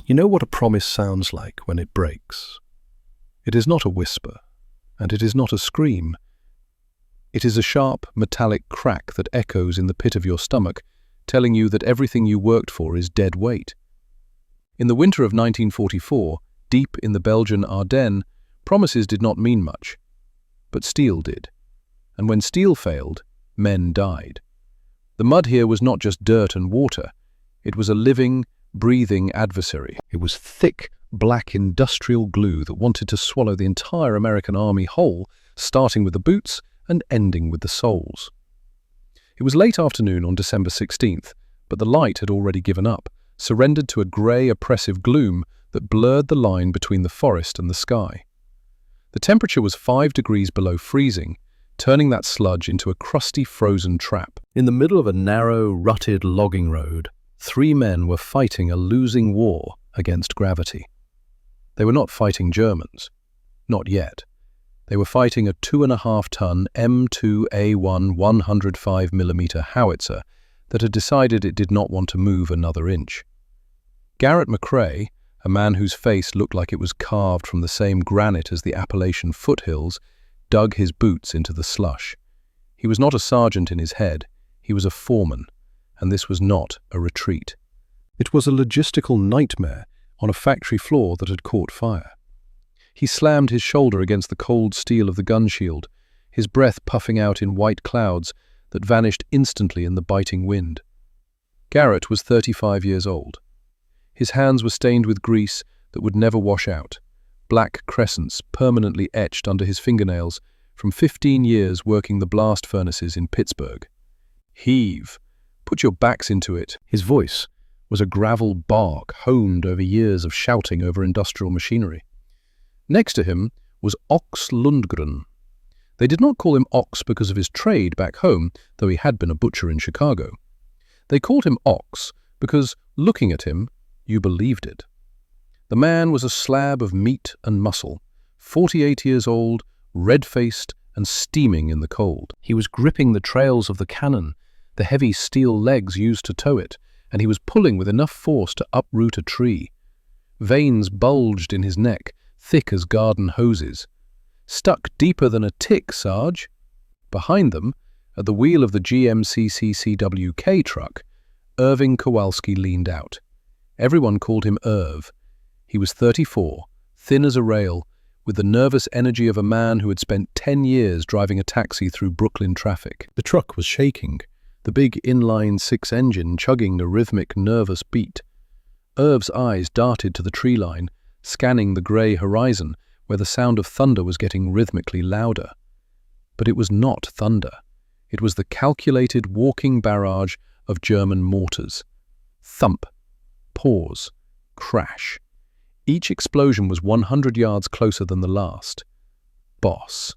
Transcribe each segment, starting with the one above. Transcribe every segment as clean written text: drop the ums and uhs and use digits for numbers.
You know what a promise sounds like when it breaks? It is not a whisper, and it is not a scream. It is a sharp, metallic crack that echoes in the pit of your stomach, telling you that everything you worked for is dead weight. In the winter of 1944, deep in the Belgian Ardennes, promises did not mean much. But steel did. And when steel failed, men died. The mud here was not just dirt and water. It was a living, breathing adversary. It was thick, black industrial glue that wanted to swallow the entire American army whole, starting with the boots and ending with the soles. It was late afternoon on December 16th, but the light had already given up, surrendered to a grey, oppressive gloom that blurred the line between the forest and the sky. The temperature was 5 degrees below freezing, turning that sludge into a crusty, frozen trap. In the middle of a narrow, rutted logging road, 3 men were fighting a losing war against gravity. They were not fighting Germans. Not yet. They were fighting a 2.5-ton M2A1 105mm howitzer that had decided it did not want to move another inch. Garrett McCrae, a man whose face looked like it was carved from the same granite as the Appalachian foothills, dug his boots into the slush. He was not a sergeant in his head, he was a foreman, and this was not a retreat. It was a logistical nightmare on a factory floor that had caught fire. He slammed his shoulder against the cold steel of the gun shield, his breath puffing out in white clouds that vanished instantly in the biting wind. Garrett was 35 years old. His hands were stained with grease that would never wash out, black crescents permanently etched under his fingernails from 15 years working the blast furnaces in Pittsburgh. Heave! Put your backs into it. His voice was a gravel bark honed over years of shouting over industrial machinery. Next to him was Ox Lundgren. They did not call him Ox because of his trade back home, though he had been a butcher in Chicago. They called him Ox because, looking at him, you believed it. The man was a slab of meat and muscle, 48 years old, red-faced and steaming in the cold. He was gripping the trails of the cannon, the heavy steel legs used to tow it, and he was pulling with enough force to uproot a tree. Veins bulged in his neck, thick as garden hoses. Stuck deeper than a tick, Sarge. Behind them, at the wheel of the GMC CCWK truck, Irving Kowalski leaned out. Everyone called him Irv. He was 34, thin as a rail, with the nervous energy of a man who had spent 10 years driving a taxi through Brooklyn traffic. The truck was shaking, the big inline-6 engine chugging a rhythmic, nervous beat. Irv's eyes darted to the tree line, scanning the grey horizon where the sound of thunder was getting rhythmically louder. But it was not thunder. It was the calculated walking barrage of German mortars. Thump. Pause. Crash. Each explosion was 100 yards closer than the last. Boss.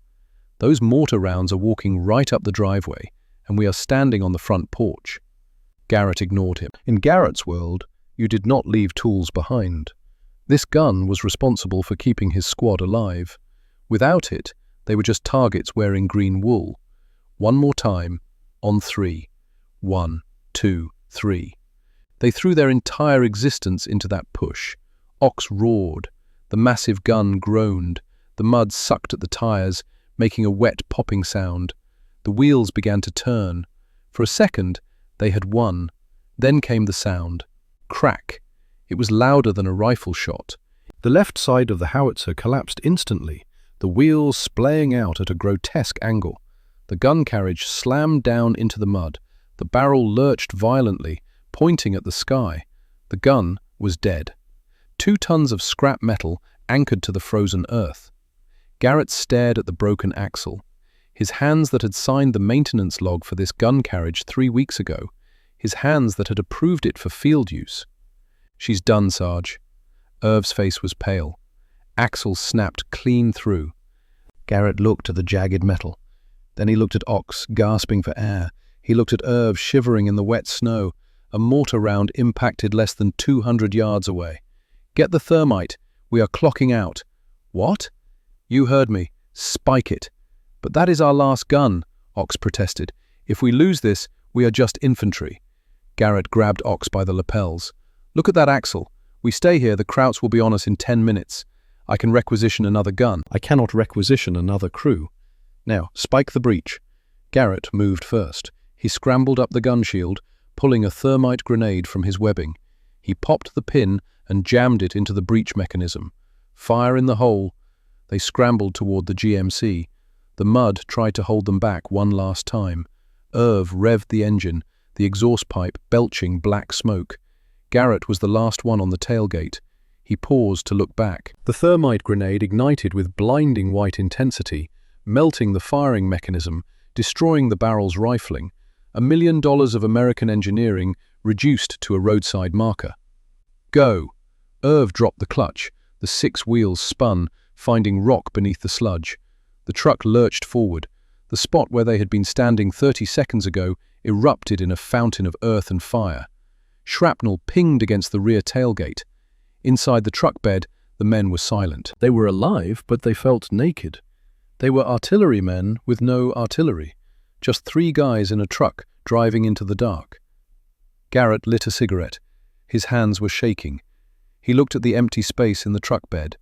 Those mortar rounds are walking right up the driveway, and we are standing on the front porch. Garrett ignored him. In Garrett's world, you did not leave tools behind. This gun was responsible for keeping his squad alive. Without it, they were just targets wearing green wool. One more time, on 3. 1, 2, 3. They threw their entire existence into that push. Ox roared. The massive gun groaned. The mud sucked at the tires, making a wet popping sound. The wheels began to turn. For a second, they had won. Then came the sound. Crack. It was louder than a rifle shot. The left side of the howitzer collapsed instantly, the wheels splaying out at a grotesque angle. The gun carriage slammed down into the mud. The barrel lurched violently, pointing at the sky. The gun was dead. 2 tons of scrap metal anchored to the frozen earth. Garrett stared at the broken axle. His hands that had signed the maintenance log for this gun carriage 3 weeks ago. His hands that had approved it for field use. She's done, Sarge. Irv's face was pale. Axle snapped clean through. Garrett looked at the jagged metal. Then he looked at Ox, gasping for air. He looked at Irv, shivering in the wet snow. A mortar round impacted less than 200 yards away. Get the thermite. We are clocking out. What? You heard me. Spike it. But that is our last gun, Ox protested. If we lose this, we are just infantry. Garrett grabbed Ox by the lapels. Look at that axle. We stay here, the Krauts will be on us in 10 minutes. I can requisition another gun. I cannot requisition another crew. Now, spike the breach. Garrett moved first. He scrambled up the gun shield, pulling a thermite grenade from his webbing. He popped the pin and jammed it into the breach mechanism. Fire in the hole. They scrambled toward the GMC. The mud tried to hold them back one last time. Irv revved the engine, the exhaust pipe belching black smoke. Garrett was the last one on the tailgate. He paused to look back. The thermite grenade ignited with blinding white intensity, melting the firing mechanism, destroying the barrel's rifling. $1 million of American engineering reduced to a roadside marker. Go! Irv dropped the clutch. The 6 wheels spun, finding rock beneath the sludge. The truck lurched forward. The spot where they had been standing 30 seconds ago erupted in a fountain of earth and fire. Shrapnel pinged against the rear tailgate. Inside the truck bed, the men were silent. They were alive, but they felt naked. They were artillerymen with no artillery. Just 3 guys in a truck driving into the dark. Garrett lit a cigarette. His hands were shaking. He looked at the empty space in the truck bed,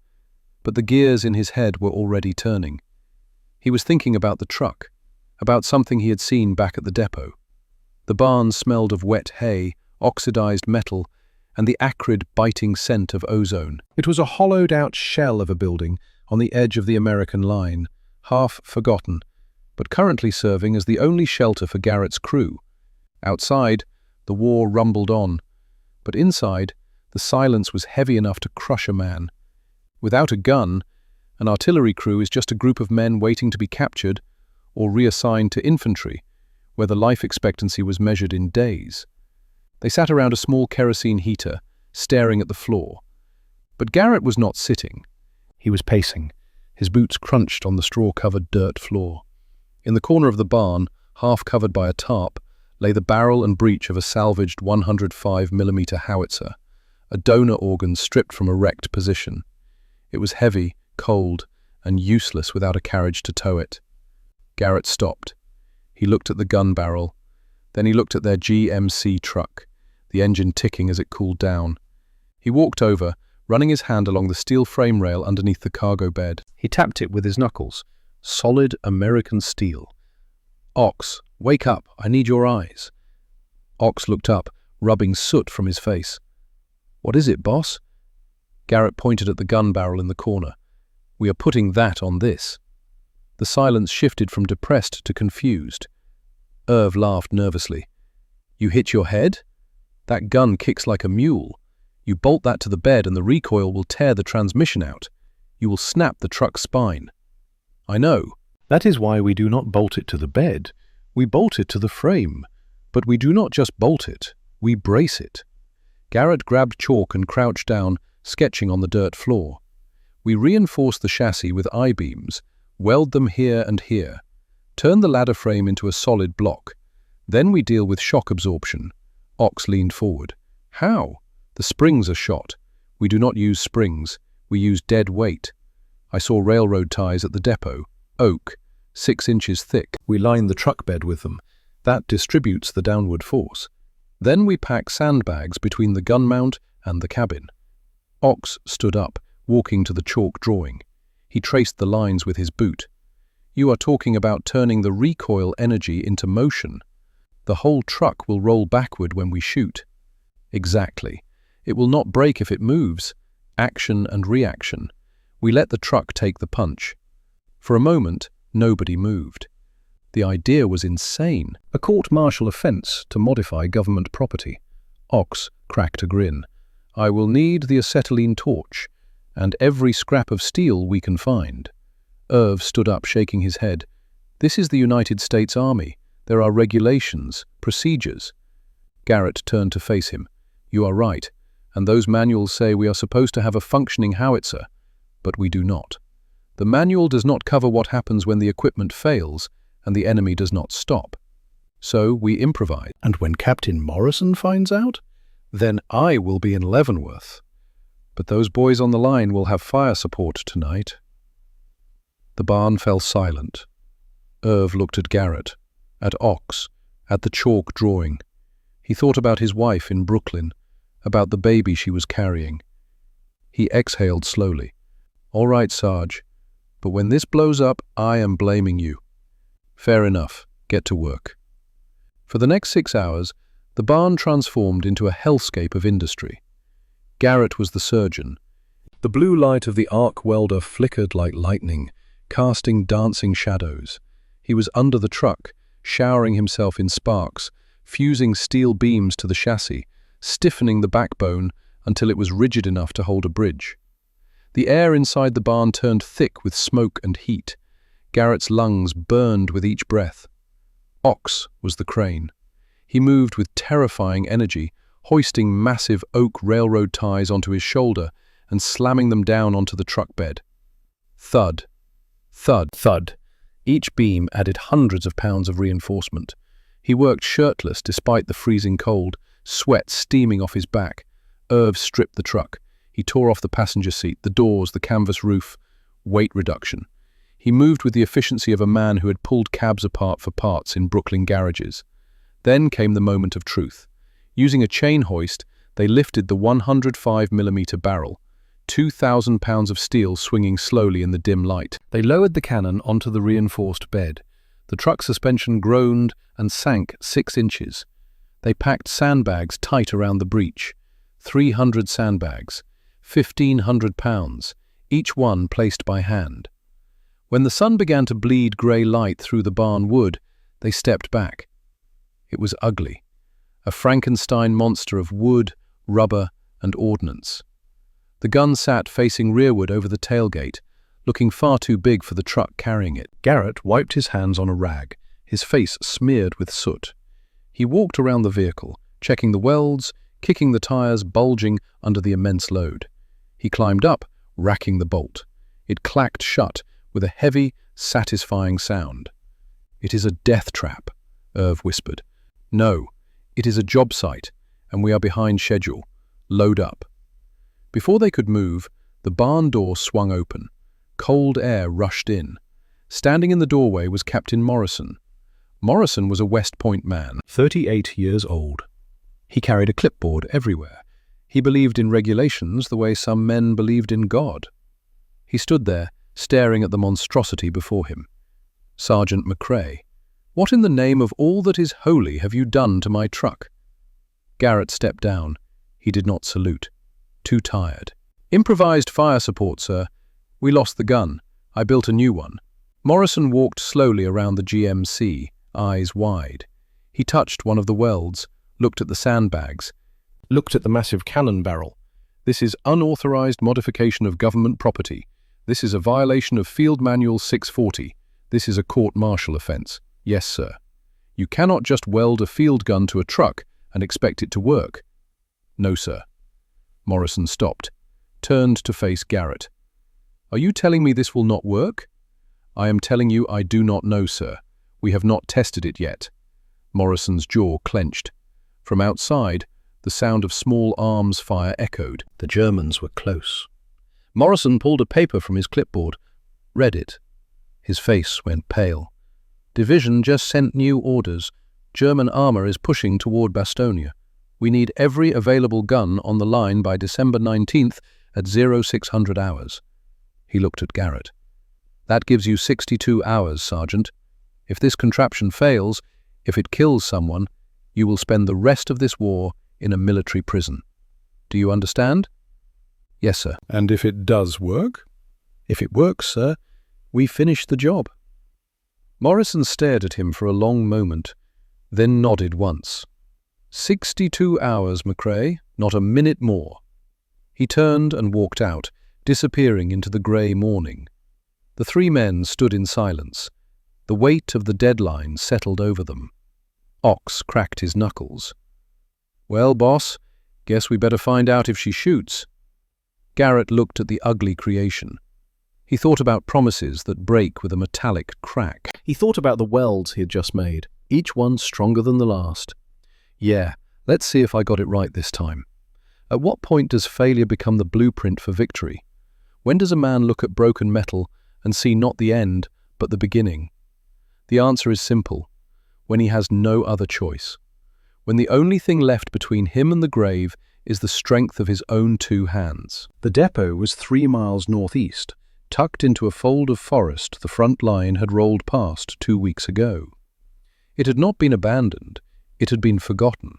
but the gears in his head were already turning. He was thinking about the truck, about something he had seen back at the depot. The barn smelled of wet hay, oxidized metal, and the acrid, biting scent of ozone. It was a hollowed-out shell of a building on the edge of the American line, half forgotten, but currently serving as the only shelter for Garrett's crew. Outside, the war rumbled on, but inside, the silence was heavy enough to crush a man. Without a gun, an artillery crew is just a group of men waiting to be captured or reassigned to infantry, where the life expectancy was measured in days. They sat around a small kerosene heater, staring at the floor. But Garrett was not sitting. He was pacing. His boots crunched on the straw-covered dirt floor. In the corner of the barn, half covered by a tarp, lay the barrel and breech of a salvaged 105mm howitzer, a donor organ stripped from a wrecked position. It was heavy, cold, and useless without a carriage to tow it. Garrett stopped. He looked at the gun barrel. Then he looked at their GMC truck, the engine ticking as it cooled down. He walked over, running his hand along the steel frame rail underneath the cargo bed. He tapped it with his knuckles. Solid American steel. "Ox, wake up, I need your eyes." Ox looked up, rubbing soot from his face. "What is it, boss?" Garrett pointed at the gun barrel in the corner. "We are putting that on this." The silence shifted from depressed to confused. Irv laughed nervously. "You hit your head? That gun kicks like a mule. You bolt that to the bed and the recoil will tear the transmission out. You will snap the truck's spine." "I know. That is why we do not bolt it to the bed. We bolt it to the frame. But we do not just bolt it, we brace it." Garrett grabbed chalk and crouched down, sketching on the dirt floor. "We reinforce the chassis with I-beams, weld them here and here, turn the ladder frame into a solid block. Then we deal with shock absorption." Ox leaned forward. "How?" "The springs are shot. We do not use springs. We use dead weight. I saw railroad ties at the depot. Oak, 6 inches thick. We line the truck bed with them. That distributes the downward force. Then we pack sandbags between the gun mount and the cabin." Ox stood up, walking to the chalk drawing. He traced the lines with his boot. "You are talking about turning the recoil energy into motion. The whole truck will roll backward when we shoot." "Exactly. It will not break if it moves. Action and reaction. We let the truck take the punch." For a moment, nobody moved. The idea was insane. A court-martial offense to modify government property. Ox cracked a grin. "I will need the acetylene torch, and every scrap of steel we can find." Irv stood up, shaking his head. "This is the United States Army. There are regulations, procedures." Garrett turned to face him. "You are right, and those manuals say we are supposed to have a functioning howitzer, but we do not. The manual does not cover what happens when the equipment fails and the enemy does not stop. So we improvise. And when Captain Morrison finds out, then I will be in Leavenworth. But those boys on the line will have fire support tonight." The barn fell silent. Irv looked at Garrett, at Ox, at the chalk drawing. He thought about his wife in Brooklyn, about the baby she was carrying. He exhaled slowly. "All right, Sarge, but when this blows up, I am blaming you." "Fair enough. Get to work." For the next 6 hours, the barn transformed into a hellscape of industry. Garrett was the surgeon. The blue light of the arc welder flickered like lightning, casting dancing shadows. He was under the truck, showering himself in sparks, fusing steel beams to the chassis, stiffening the backbone until it was rigid enough to hold a bridge. The air inside the barn turned thick with smoke and heat. Garrett's lungs burned with each breath. Ox was the crane. He moved with terrifying energy, hoisting massive oak railroad ties onto his shoulder and slamming them down onto the truck bed. Thud, thud, thud. Each beam added hundreds of pounds of reinforcement. He worked shirtless despite the freezing cold, sweat steaming off his back. Irv stripped the truck. He tore off the passenger seat, the doors, the canvas roof. Weight reduction. He moved with the efficiency of a man who had pulled cabs apart for parts in Brooklyn garages. Then came the moment of truth. Using a chain hoist, they lifted the 105mm barrel, 2,000 pounds of steel swinging slowly in the dim light. They lowered the cannon onto the reinforced bed. The truck suspension groaned and sank 6 inches. They packed sandbags tight around the breech. 300 sandbags, 1,500 pounds, each one placed by hand. When the sun began to bleed grey light through the barn wood, they stepped back. It was ugly, a Frankenstein monster of wood, rubber, and ordnance. The gun sat facing rearward over the tailgate, looking far too big for the truck carrying it. Garrett wiped his hands on a rag, his face smeared with soot. He walked around the vehicle, checking the welds, kicking the tires bulging under the immense load. He climbed up, racking the bolt. It clacked shut with a heavy, satisfying sound. "It is a death trap," Irv whispered. "No, it is a job site, and we are behind schedule. Load up." Before they could move, the barn door swung open. Cold air rushed in. Standing in the doorway was Captain Morrison. Morrison was a West Point man, 38 years old. He carried a clipboard everywhere. He believed in regulations the way some men believed in God. He stood there, staring at the monstrosity before him. "Sergeant McCrae, what in the name of all that is holy have you done to my truck?" Garrett stepped down. He did not salute. Too tired. "Improvised fire support, sir. We lost the gun. I built a new one." Morrison walked slowly around the GMC, eyes wide. He touched one of the welds, looked at the sandbags, looked at the massive cannon barrel. "This is unauthorized modification of government property. This is a violation of Field Manual 640. This is a court-martial offense. Yes, sir. You cannot just weld a field gun to a truck and expect it to work." "No, sir." Morrison stopped, turned to face Garrett. "Are you telling me this will not work?" "I am telling you I do not know, sir. We have not tested it yet." Morrison's jaw clenched. From outside, the sound of small arms fire echoed. The Germans were close. Morrison pulled a paper from his clipboard, read it. His face went pale. "Division just sent new orders. German armor is pushing toward Bastonia. We need every available gun on the line by December 19th at 0600 hours. He looked at Garrett. "That gives you 62 hours, Sergeant. If this contraption fails, if it kills someone, you will spend the rest of this war in a military prison. Do you understand?" "Yes, sir." "And if it does work?" "If it works, sir, we finish the job." Morrison stared at him for a long moment, then nodded once. 62 hours, McCrae, not a minute more." He turned and walked out, disappearing into the grey morning. The 3 men stood in silence. The weight of the deadline settled over them. Ox cracked his knuckles. "Well, boss, guess we better find out if she shoots." Garrett looked at the ugly creation. He thought about promises that break with a metallic crack. He thought about the welds he had just made, each one stronger than the last. Yeah, let's see if I got it right this time. At what point does failure become the blueprint for victory? When does a man look at broken metal and see not the end, but the beginning? The answer is simple: when he has no other choice. When the only thing left between him and the grave is the strength of his own two hands. The depot was 3 miles northeast, Tucked into a fold of forest the front line had rolled past 2 weeks ago. It had not been abandoned, it had been forgotten.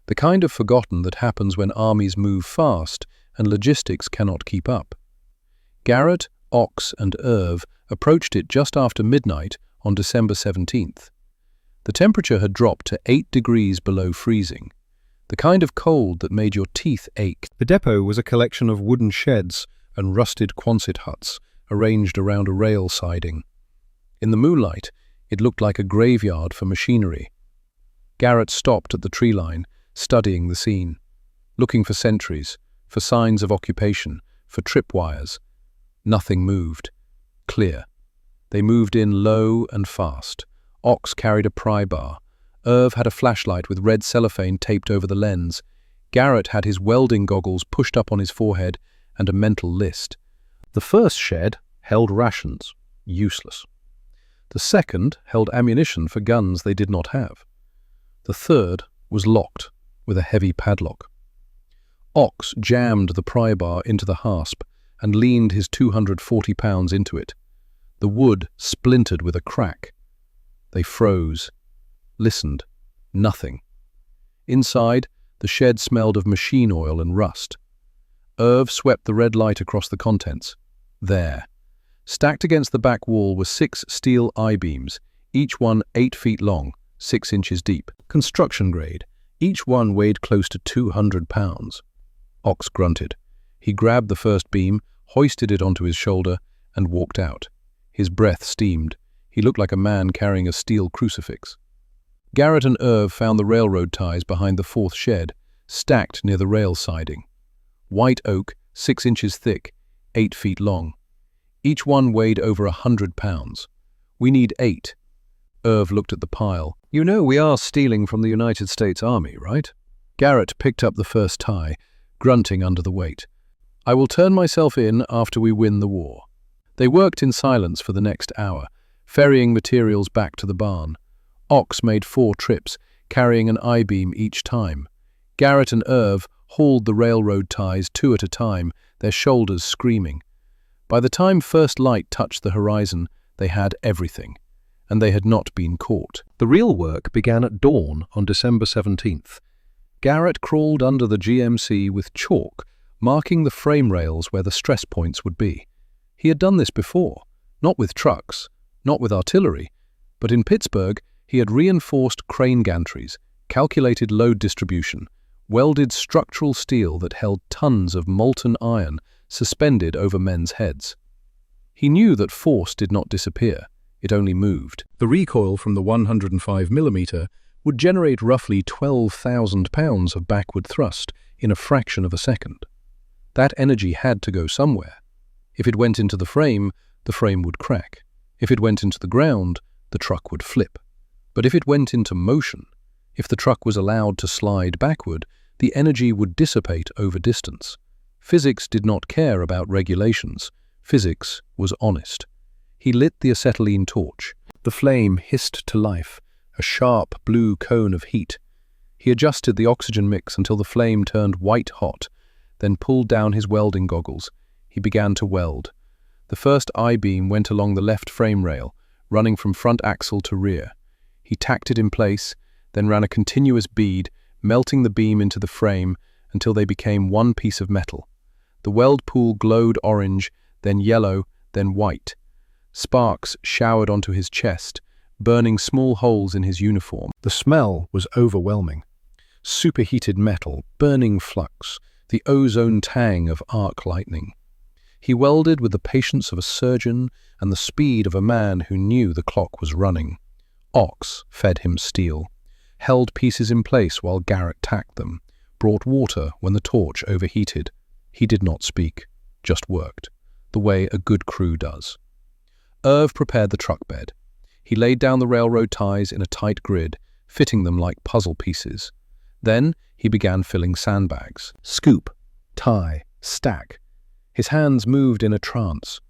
The kind of forgotten that happens when armies move fast and logistics cannot keep up. Garrett, Ox, and Irv approached it just after midnight on December 17th. The temperature had dropped to 8 degrees below freezing, the kind of cold that made your teeth ache. The depot was a collection of wooden sheds And rusted Quonset huts arranged around a rail siding. In the moonlight, it looked like a graveyard for machinery. Garrett stopped at the tree line, studying the scene, looking for sentries, for signs of occupation, for tripwires. Nothing moved. Clear. They moved in low and fast. Ox carried a pry bar. Irv had a flashlight with red cellophane taped over the lens. Garrett had his welding goggles pushed up on his forehead and a mental list. The first shed held rations, useless. The second held ammunition for guns they did not have. The third was locked with a heavy padlock. Ox jammed the pry bar into the hasp and leaned his 240 pounds into it. The wood splintered with a crack. They froze, listened. Nothing. Inside, the shed smelled of machine oil and rust. Irv swept the red light across the contents. There. Stacked against the back wall were 6 steel I-beams, each one 8 feet long, 6 inches deep. Construction grade. Each one weighed close to 200 pounds. Ox grunted. He grabbed the first beam, hoisted it onto his shoulder, and walked out. His breath steamed. He looked like a man carrying a steel crucifix. Garrett and Irv found the railroad ties behind the fourth shed, stacked near the rail siding. White oak, 6 inches thick, 8 feet long. Each one weighed over 100 pounds. We need 8. Irv looked at the pile. You know we are stealing from the United States Army, right? Garrett picked up the first tie, grunting under the weight. I will turn myself in after we win the war. They worked in silence for the next hour, ferrying materials back to the barn. Ox made 4 trips, carrying an I-beam each time. Garrett and Irv hauled the railroad ties 2 at a time, their shoulders screaming. By the time first light touched the horizon, they had everything, and they had not been caught. The real work began at dawn on December 17th. Garrett crawled under the GMC with chalk, marking the frame rails where the stress points would be. He had done this before, not with trucks, not with artillery, but in Pittsburgh he had reinforced crane gantries, calculated load distribution, welded structural steel that held tons of molten iron suspended over men's heads. He knew that force did not disappear, it only moved. The recoil from the 105mm would generate roughly 12,000 pounds of backward thrust in a fraction of a second. That energy had to go somewhere. If it went into the frame would crack. If it went into the ground, the truck would flip. But if it went into motion, if the truck was allowed to slide backward, the energy would dissipate over distance. Physics did not care about regulations. Physics was honest. He lit the acetylene torch. The flame hissed to life, a sharp blue cone of heat. He adjusted the oxygen mix until the flame turned white hot, then pulled down his welding goggles. He began to weld. The first I-beam went along the left frame rail, running from front axle to rear. He tacked it in place, then ran a continuous bead, melting the beam into the frame until they became one piece of metal. The weld pool glowed orange, then yellow, then white. Sparks showered onto his chest, burning small holes in his uniform. The smell was overwhelming. Superheated metal, burning flux, the ozone tang of arc lightning. He welded with the patience of a surgeon and the speed of a man who knew the clock was running. Ox fed him steel, held pieces in place while Garrett tacked them, brought water when the torch overheated. He did not speak, just worked, the way a good crew does. Irv prepared the truck bed. He laid down the railroad ties in a tight grid, fitting them like puzzle pieces. Then he began filling sandbags. Scoop, tie, stack. His hands moved in a trance.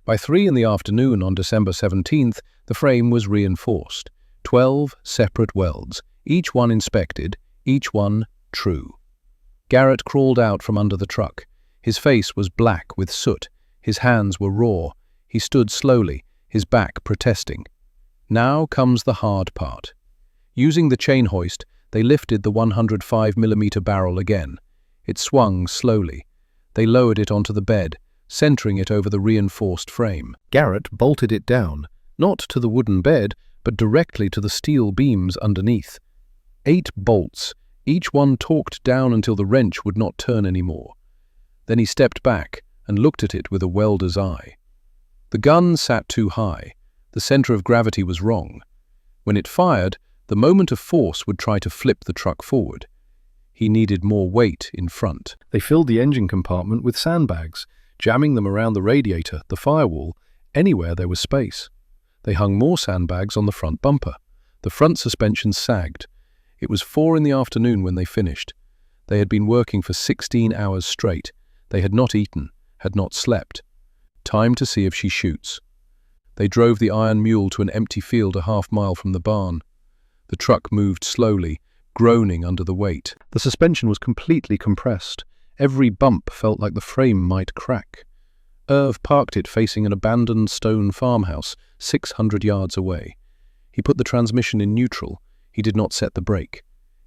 By 3 in the afternoon on December 17th, the frame was reinforced. 12 separate welds, each one inspected, each one true. Garrett crawled out from under the truck. His face was black with soot. His hands were raw. He stood slowly, his back protesting. Now comes the hard part. Using the chain hoist, they lifted the 105mm barrel again. It swung slowly. They lowered it onto the bed, centering it over the reinforced frame. Garrett bolted it down, not to the wooden bed, but directly to the steel beams underneath. 8 bolts, each one torqued down until the wrench would not turn anymore. Then he stepped back and looked at it with a welder's eye. The gun sat too high. The center of gravity was wrong. When it fired, the moment of force would try to flip the truck forward. He needed more weight in front. They filled the engine compartment with sandbags, jamming them around the radiator, the firewall, anywhere there was space. They hung more sandbags on the front bumper. The front suspension sagged. It was 4 in the afternoon when they finished. They had been working for 16 hours straight. They had not eaten, had not slept. Time to see if she shoots. They drove the iron mule to an empty field a half-mile from the barn. The truck moved slowly, groaning under the weight. The suspension was completely compressed. Every bump felt like the frame might crack. Irv parked it facing an abandoned stone farmhouse 600 yards away. He put the transmission in neutral. He did not set the brake.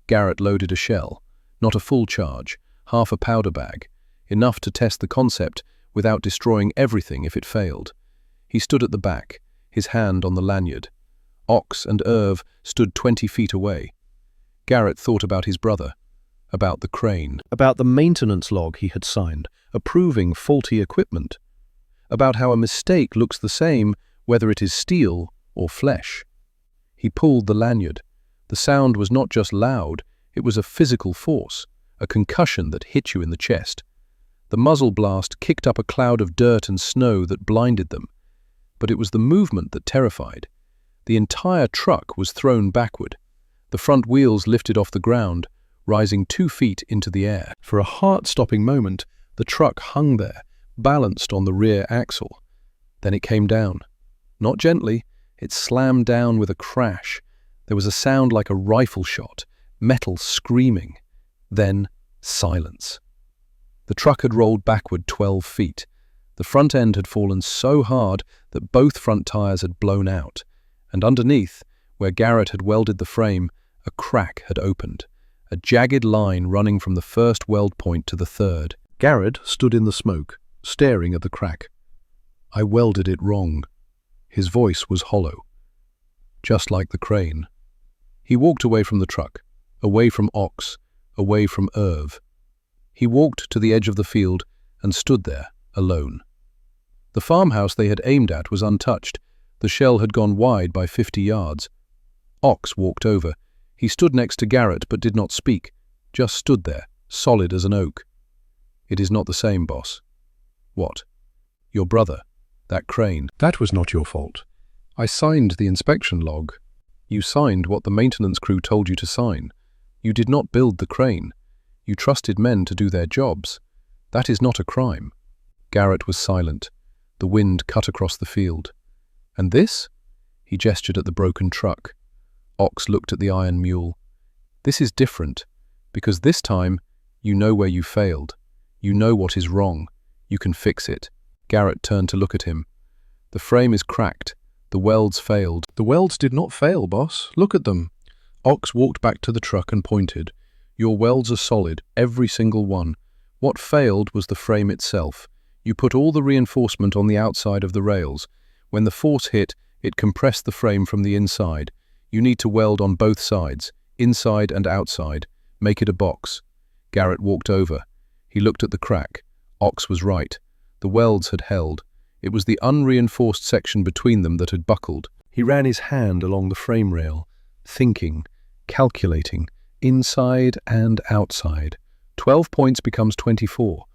Garrett loaded a shell, not a full charge, half a powder bag, enough to test the concept without destroying everything if it failed. He stood at the back, his hand on the lanyard. Ox and Irv stood 20 feet away. Garrett thought about his brother, about the crane, about the maintenance log he had signed, approving faulty equipment, about how a mistake looks the same whether it is steel or flesh. He pulled the lanyard. The sound was not just loud, it was a physical force, a concussion that hit you in the chest. The muzzle blast kicked up a cloud of dirt and snow that blinded them. But it was the movement that terrified. The entire truck was thrown backward. The front wheels lifted off the ground, rising 2 feet into the air. For a heart-stopping moment, the truck hung there, balanced on the rear axle. Then it came down. Not gently, it slammed down with a crash. There was a sound like a rifle shot, metal screaming. Then, silence. The truck had rolled backward 12 feet. The front end had fallen so hard that both front tires had blown out, and underneath, where Garrett had welded the frame, a crack had opened, a jagged line running from the first weld point to the third. Garrett stood in the smoke, staring at the crack. "I welded it wrong." His voice was hollow, just like the crane. He walked away from the truck, away from Ox, away from Irv. He walked to the edge of the field and stood there, alone. The farmhouse they had aimed at was untouched. The shell had gone wide by 50 yards. Ox walked over. He stood next to Garrett but did not speak, just stood there, solid as an oak. "It is not the same, boss." "What?" "Your brother, that crane." That was not your fault. "I signed the inspection log." "You signed what the maintenance crew told you to sign. You did not build the crane. You trusted men to do their jobs. That is not a crime." Garrett was silent. The wind cut across the field. "And this?" He gestured at the broken truck. Ox looked at the iron mule. "This is different, because this time you know where you failed. You know what is wrong. You can fix it." Garrett turned to look at him. "The frame is cracked. The welds failed." "The welds did not fail, boss. Look at them." Ox walked back to the truck and pointed. "Your welds are solid, every single one. What failed was the frame itself. You put all the reinforcement on the outside of the rails. When the force hit, it compressed the frame from the inside. You need to weld on both sides, inside and outside. Make it a box." Garrett walked over. He looked at the crack. Ox was right. The welds had held. It was the unreinforced section between them that had buckled. He ran his hand along the frame rail, thinking, calculating, inside and outside. 12 points becomes 24.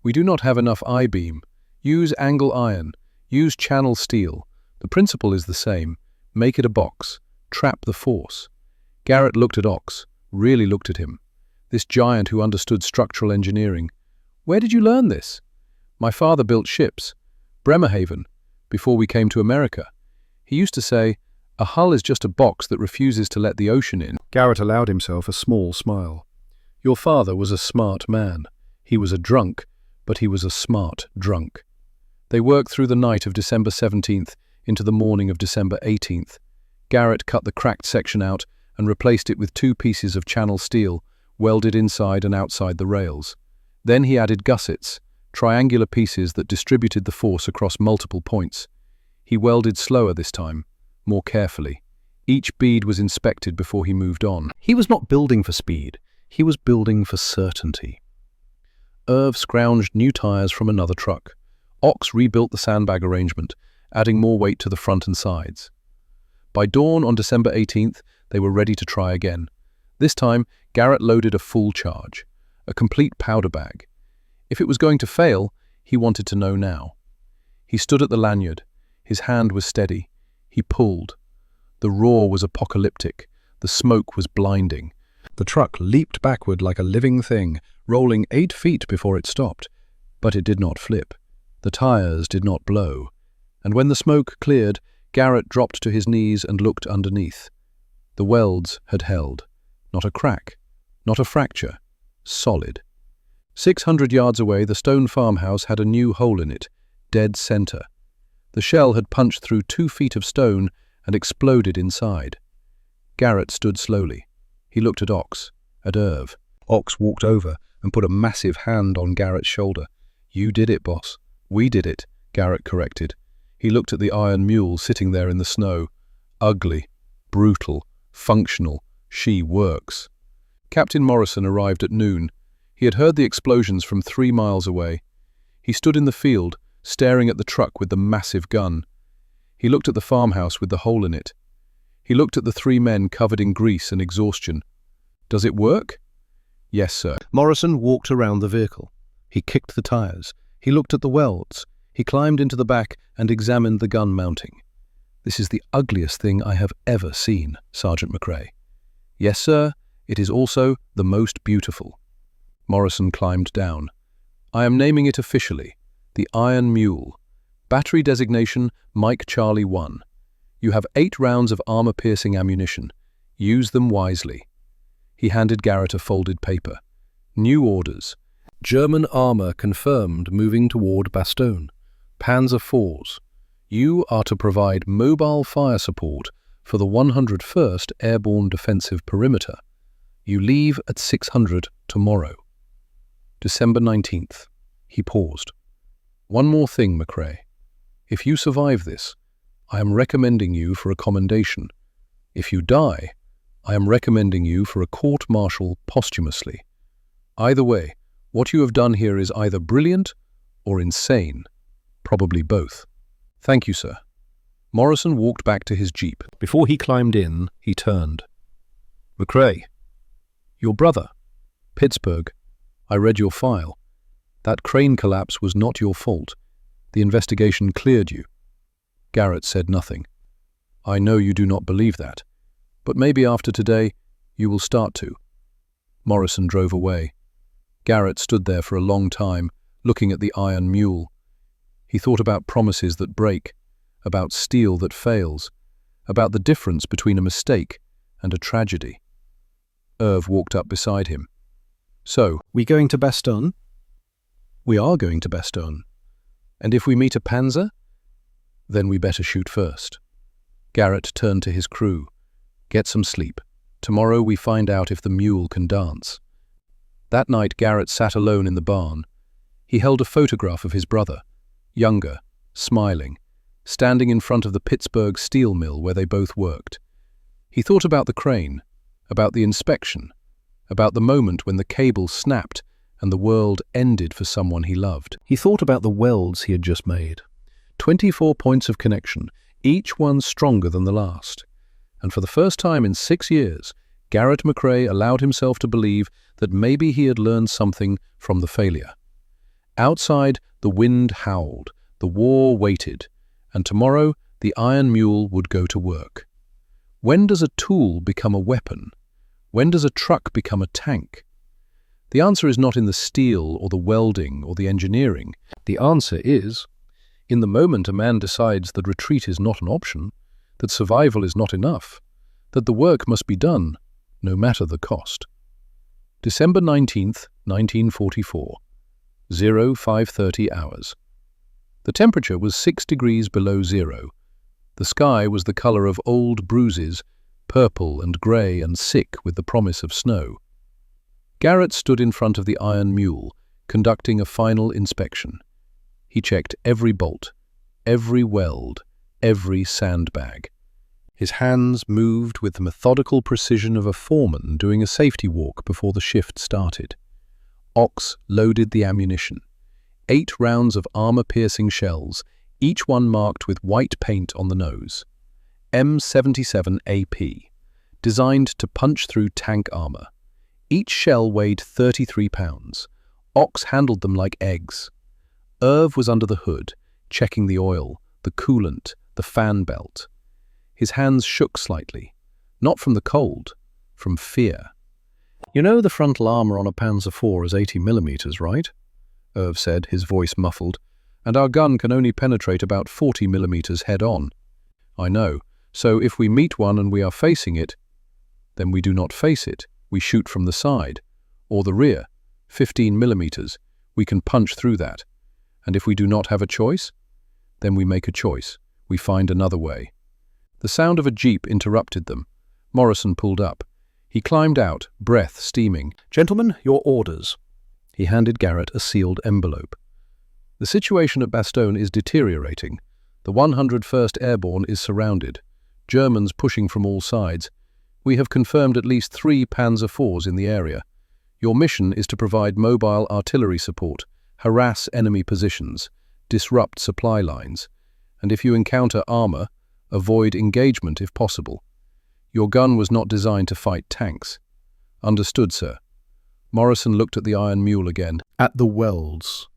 We do not have enough I-beam. Use angle iron. Use channel steel. The principle is the same. Make it a box. Trap the force. Garrett looked at Ox, really looked at him. This giant who understood structural engineering. "Where did you learn this?" "My father built ships. Bremerhaven, before we came to America. He used to say, a hull is just a box that refuses to let the ocean in." Garrett allowed himself a small smile. Your father was a smart man. He was a drunk, but he was a smart drunk. They worked through the night of December 17th into the morning of December 18th. Garrett cut the cracked section out and replaced it with 2 pieces of channel steel, welded inside and outside the rails. Then he added gussets, triangular pieces that distributed the force across multiple points. He welded slower this time, more carefully. Each bead was inspected before he moved on. He was not building for speed, he was building for certainty. Irv scrounged new tires from another truck. Ox rebuilt the sandbag arrangement, adding more weight to the front and sides. By dawn on December 18th, they were ready to try again. This time, Garrett loaded a full charge, a complete powder bag. If it was going to fail, he wanted to know now. He stood at the lanyard. His hand was steady. He pulled. The roar was apocalyptic. The smoke was blinding. The truck leaped backward like a living thing, rolling 8 feet before it stopped. But it did not flip. The tires did not blow. And when the smoke cleared, Garrett dropped to his knees and looked underneath. The welds had held. Not a crack, not a fracture. Solid. 600 yards away, the stone farmhouse had a new hole in it, dead center. The shell had punched through 2 feet of stone and exploded inside. Garrett stood slowly. He looked at Ox, at Irv. Ox walked over and put a massive hand on Garrett's shoulder. "You did it, boss." "We did it," Garrett corrected. He looked at the iron mule sitting there in the snow. Ugly, brutal, functional. She works. Captain Morrison arrived at noon. He had heard the explosions from 3 miles away. He stood in the field, staring at the truck with the massive gun. He looked at the farmhouse with the hole in it. He looked at the 3 men covered in grease and exhaustion. "Does it work?" "Yes, sir." Morrison walked around the vehicle. He kicked the tires. He looked at the welds. He climbed into the back and examined the gun mounting. "This is the ugliest thing I have ever seen, Sergeant McRae." "Yes, sir. It is also the most beautiful." Morrison climbed down. "I am naming it officially, the Iron Mule. Battery designation Mike Charlie 1. You have 8 rounds of armor-piercing ammunition. Use them wisely." He handed Garrett a folded paper. "New orders. German armor confirmed moving toward Bastogne. Panzer IVs. You are to provide mobile fire support for the 101st Airborne Defensive Perimeter. You leave at 600 tomorrow. December 19th. He paused. "One more thing, McRae. If you survive this, I am recommending you for a commendation. If you die, I am recommending you for a court-martial posthumously. Either way, what you have done here is either brilliant or insane. Probably both. Thank you, sir." Morrison walked back to his jeep. Before he climbed in, he turned. "McRae, your brother, Pittsburgh, I read your file. That crane collapse was not your fault. The investigation cleared you." Garrett said nothing. "I know you do not believe that, but maybe after today you will start to." Morrison drove away. Garrett stood there for a long time, looking at the Iron Mule. He thought about promises that break, about steel that fails, about the difference between a mistake and a tragedy. Irv walked up beside him. "So, we going to Bastogne?" "We are going to Bastogne. And if we meet a Panzer? Then we better shoot first." Garrett turned to his crew. "Get some sleep. Tomorrow we find out if the mule can dance." That night Garrett sat alone in the barn. He held a photograph of his brother, younger, smiling, standing in front of the Pittsburgh steel mill where they both worked. He thought about the crane, about the inspection, about the moment when the cable snapped and the world ended for someone he loved. He thought about the welds he had just made. 24 points of connection, each one stronger than the last. And for the first time in 6 years, Garrett McRae allowed himself to believe that maybe he had learned something from the failure. Outside, the wind howled, the war waited, and tomorrow the Iron Mule would go to work. When does a tool become a weapon? When does a truck become a tank? The answer is not in the steel or the welding or the engineering. The answer is, in the moment a man decides that retreat is not an option, that survival is not enough, that the work must be done, no matter the cost. December 19th, 1944. 05:30 hours. The temperature was 6 degrees below zero. The sky was the color of old bruises, purple and grey and sick with the promise of snow. Garrett stood in front of the Iron Mule, conducting a final inspection. He checked every bolt, every weld, every sandbag. His hands moved with the methodical precision of a foreman doing a safety walk before the shift started. Ox loaded the ammunition. 8 rounds of armor-piercing shells, each one marked with white paint on the nose. M77 AP, designed to punch through tank armor. Each shell weighed 33 pounds. Ox handled them like eggs. Irv was under the hood, checking the oil, the coolant, the fan belt. His hands shook slightly, not from the cold, from fear. "You know the frontal armor on a Panzer IV is 80 millimeters, right?" Irv said, his voice muffled. "And our gun can only penetrate about 40 millimeters head-on." "I know. So if we meet one and we are facing it, then we do not face it. We shoot from the side, or the rear, 15 millimeters. We can punch through that. And if we do not have a choice, then we make a choice. We find another way." The sound of a jeep interrupted them. Morrison pulled up. He climbed out, breath steaming. "Gentlemen, your orders." He handed Garrett a sealed envelope. "The situation at Bastogne is deteriorating. The 101st Airborne is surrounded. Germans pushing from all sides. We have confirmed at least 3 Panzer IVs in the area. Your mission is to provide mobile artillery support, harass enemy positions, disrupt supply lines, and if you encounter armor, avoid engagement if possible. Your gun was not designed to fight tanks." "Understood, sir." Morrison looked at the Iron Mule again. "At the welds.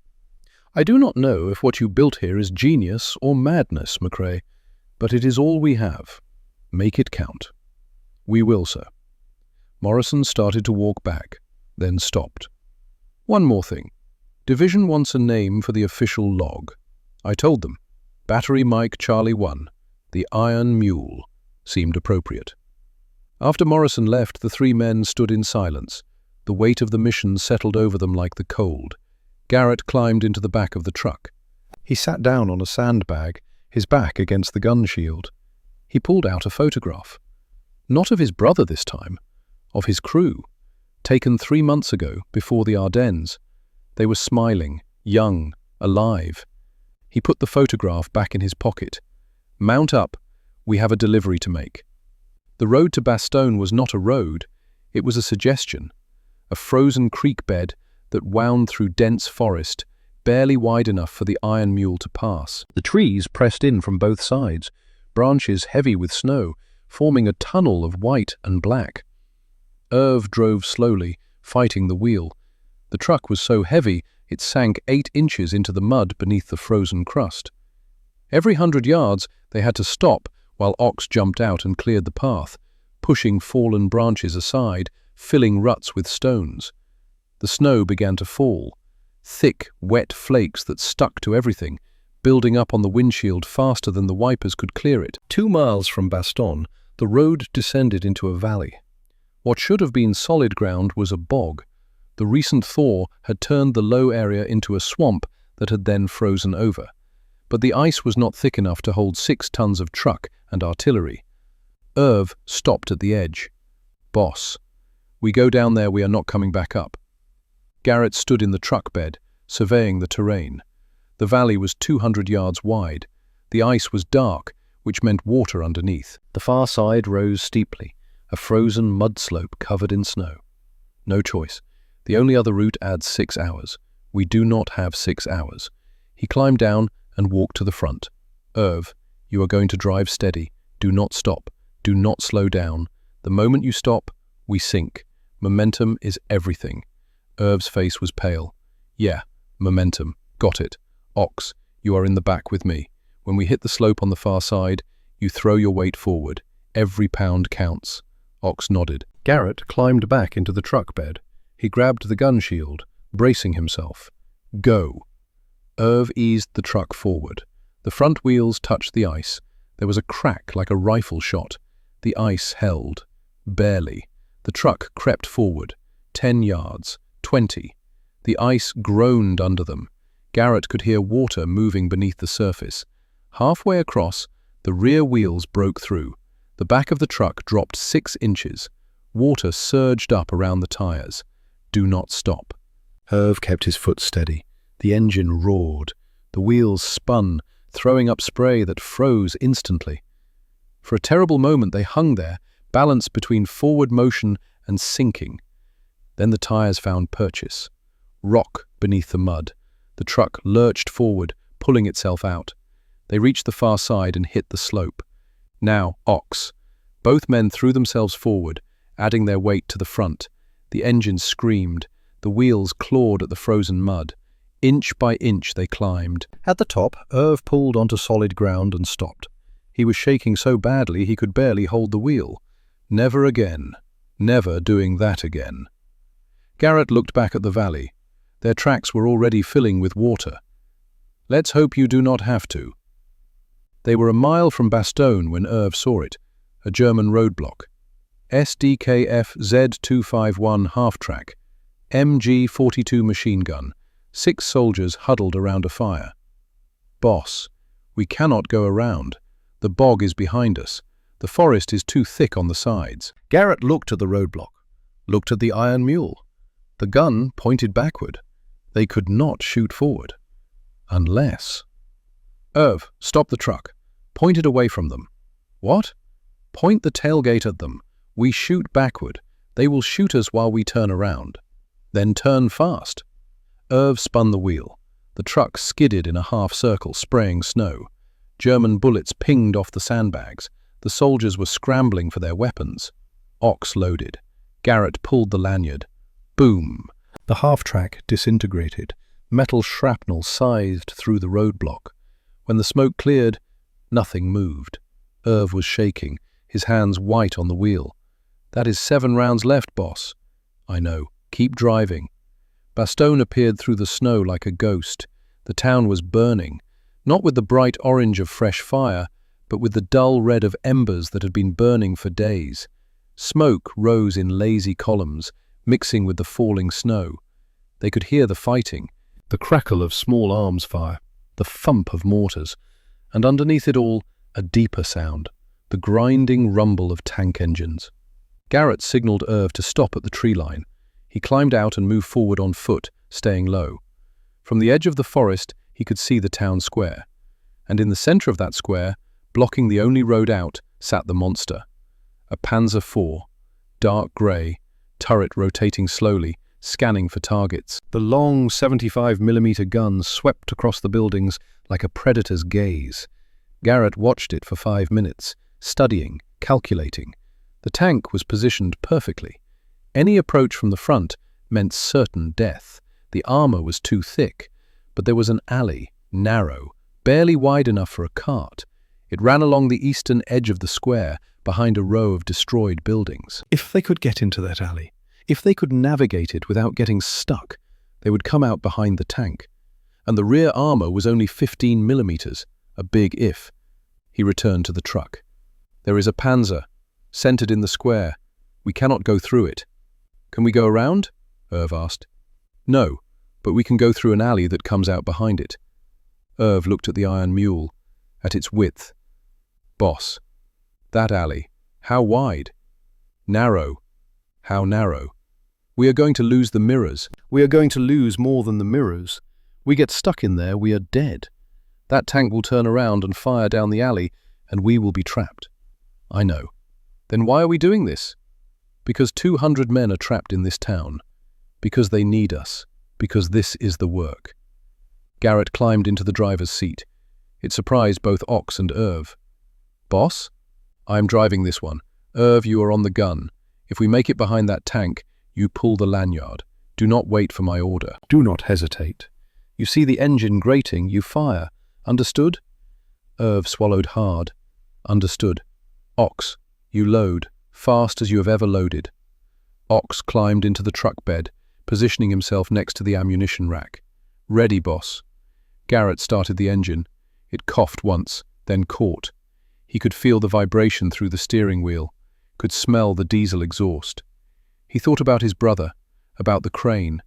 I do not know if what you built here is genius or madness, McRae, but it is all we have. Make it count." "We will, sir." Morrison started to walk back, then stopped. "One more thing. Division wants a name for the official log." I told them. Battery Mike Charlie 1, the Iron Mule, seemed appropriate. After Morrison left, the 3 men stood in silence. The weight of the mission settled over them like the cold. Garrett climbed into the back of the truck. He sat down on a sandbag, his back against the gun shield. He pulled out a photograph. Not of his brother this time, of his crew, taken 3 months ago, before the Ardennes. They were smiling, young, alive. He put the photograph back in his pocket. "Mount up, we have a delivery to make." The road to Bastogne was not a road, it was a suggestion. A frozen creek bed that wound through dense forest, barely wide enough for the Iron Mule to pass. The trees pressed in from both sides, branches heavy with snow, forming a tunnel of white and black. Irv drove slowly, fighting the wheel. The truck was so heavy it sank 8 inches into the mud beneath the frozen crust. Every 100 yards they had to stop while Ox jumped out and cleared the path, pushing fallen branches aside, filling ruts with stones. The snow began to fall, thick, wet flakes that stuck to everything, building up on the windshield faster than the wipers could clear it. 2 miles from Bastogne, the road descended into a valley. What should have been solid ground was a bog. The recent thaw had turned the low area into a swamp that had then frozen over. But the ice was not thick enough to hold 6 tons of truck and artillery. Irv stopped at the edge. "Boss, we go down there, we are not coming back up." Garrett stood in the truck bed, surveying the terrain. The valley was 200 yards wide. The ice was dark, which meant water underneath. The far side rose steeply, a frozen mud slope covered in snow. No choice. The only other route adds 6 hours. We do not have 6 hours. He climbed down and walked to the front. "Irv, you are going to drive steady. Do not stop. Do not slow down. The moment you stop, we sink. Momentum is everything." Irv's face was pale. "Yeah, momentum. Got it. Ox, you are in the back with me. When we hit the slope on the far side, you throw your weight forward. Every pound counts." Ox nodded. Garrett climbed back into the truck bed. He grabbed the gun shield, bracing himself. "Go." Irv eased the truck forward. The front wheels touched the ice. There was a crack like a rifle shot. The ice held. Barely. The truck crept forward. 10 yards, 20. The ice groaned under them. Garrett could hear water moving beneath the surface. Halfway across, the rear wheels broke through. The back of the truck dropped 6 inches. Water surged up around the tires. Do not stop. Irv kept his foot steady. The engine roared. The wheels spun, throwing up spray that froze instantly. For a terrible moment they hung there, balanced between forward motion and sinking. Then the tires found purchase. Rock beneath the mud. The truck lurched forward, pulling itself out. They reached the far side and hit the slope. Now, ox. Both men threw themselves forward, adding their weight to the front. The engine screamed. The wheels clawed at the frozen mud. Inch by inch they climbed. At the top, Irv pulled onto solid ground and stopped. He was shaking so badly he could barely hold the wheel. Never again. Never doing that again. Garrett looked back at the valley. Their tracks were already filling with water. Let's hope you do not have to. They were a mile from Bastogne when Irv saw it, a German roadblock. SDKF Z251 half-track, MG42 machine gun, 6 soldiers huddled around a fire. Boss, we cannot go around. The bog is behind us. The forest is too thick on the sides. Garrett looked at the roadblock, looked at the iron mule. The gun pointed backward. They could not shoot forward. Unless... Irv, stop the truck. Point it away from them. What? Point the tailgate at them. We shoot backward. They will shoot us while we turn around. Then turn fast. Irv spun the wheel. The truck skidded in a half-circle, spraying snow. German bullets pinged off the sandbags. The soldiers were scrambling for their weapons. Ox loaded. Garrett pulled the lanyard. Boom! The half-track disintegrated. Metal shrapnel scythed through the roadblock. When the smoke cleared, nothing moved. Irv was shaking, his hands white on the wheel. That is 7 rounds left, boss. I know. Keep driving. Bastogne appeared through the snow like a ghost. The town was burning, not with the bright orange of fresh fire, but with the dull red of embers that had been burning for days. Smoke rose in lazy columns, mixing with the falling snow. They could hear the fighting, the crackle of small arms fire, the thump of mortars, and underneath it all, a deeper sound, the grinding rumble of tank engines. Garrett signaled Irv to stop at the tree line. He climbed out and moved forward on foot, staying low. From the edge of the forest, he could see the town square. And in the center of that square, blocking the only road out, sat the monster. A Panzer IV, dark grey, turret rotating slowly, scanning for targets. The long 75mm gun swept across the buildings like a predator's gaze. Garrett watched it for 5 minutes, studying, calculating. The tank was positioned perfectly. Any approach from the front meant certain death. The armor was too thick, but there was an alley, narrow, barely wide enough for a cart. It ran along the eastern edge of the square, behind a row of destroyed buildings. If they could get into that alley, if they could navigate it without getting stuck, they would come out behind the tank. And the rear armor was only 15mm, a big if. He returned to the truck. There is a Panzer, centered in the square. We cannot go through it. Can we go around? Irv asked. No, but we can go through an alley that comes out behind it. Irv looked at the iron mule, at its width. Boss, that alley, how wide? Narrow. How narrow? We are going to lose the mirrors. We are going to lose more than the mirrors. We get stuck in there, we are dead. That tank will turn around and fire down the alley, and we will be trapped. I know. Then why are we doing this? Because 200 men are trapped in this town. Because they need us. Because this is the work. Garrett climbed into the driver's seat. It surprised both Ox and Irv. Boss? I am driving this one. Irv, you are on the gun. If we make it behind that tank, you pull the lanyard. Do not wait for my order. Do not hesitate. You see the engine grating, you fire. Understood? Irv swallowed hard. Understood. Ox, you load, fast as you have ever loaded. Ox climbed into the truck bed, positioning himself next to the ammunition rack. Ready, boss. Garrett started the engine. It coughed once, then caught. He could feel the vibration through the steering wheel, could smell the diesel exhaust. He thought about his brother, about the crane,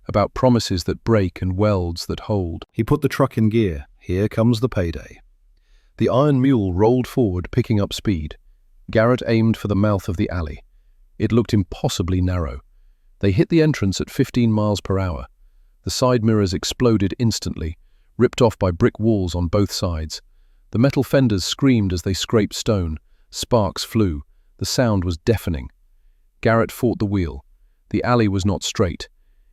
about promises that break and welds that hold. He put the truck in gear. Here comes the payday. The iron mule rolled forward, picking up speed. Garrett aimed for the mouth of the alley. It looked impossibly narrow. They hit the entrance at 15 miles per hour. The side mirrors exploded instantly, ripped off by brick walls on both sides. The metal fenders screamed as they scraped stone. Sparks flew. The sound was deafening. Garrett fought the wheel. The alley was not straight.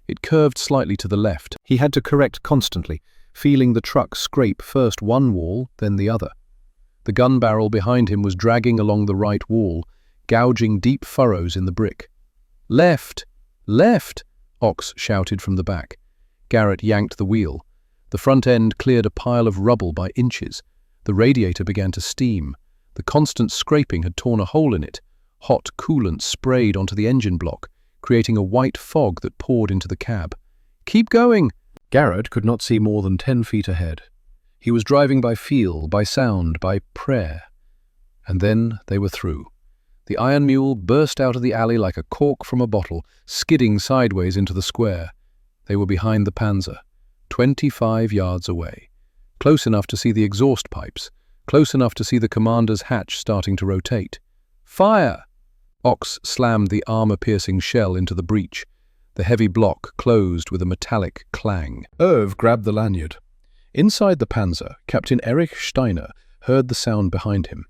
It curved slightly to the left. He had to correct constantly, feeling the truck scrape first one wall, then the other. The gun barrel behind him was dragging along the right wall, gouging deep furrows in the brick. "Left! Left!" Ox shouted from the back. Garrett yanked the wheel. The front end cleared a pile of rubble by inches. The radiator began to steam. The constant scraping had torn a hole in it. Hot coolant sprayed onto the engine block, creating a white fog that poured into the cab. "Keep going!" Garrett could not see more than 10 feet ahead. He was driving by feel, by sound, by prayer. And then they were through. The iron mule burst out of the alley like a cork from a bottle, skidding sideways into the square. They were behind the Panzer, 25 yards away, close enough to see the exhaust pipes, close enough to see the commander's hatch starting to rotate. "Fire!" Ox slammed the armor-piercing shell into the breech. The heavy block closed with a metallic clang. Irv grabbed the lanyard. Inside the Panzer, Captain Erich Steiner heard the sound behind him.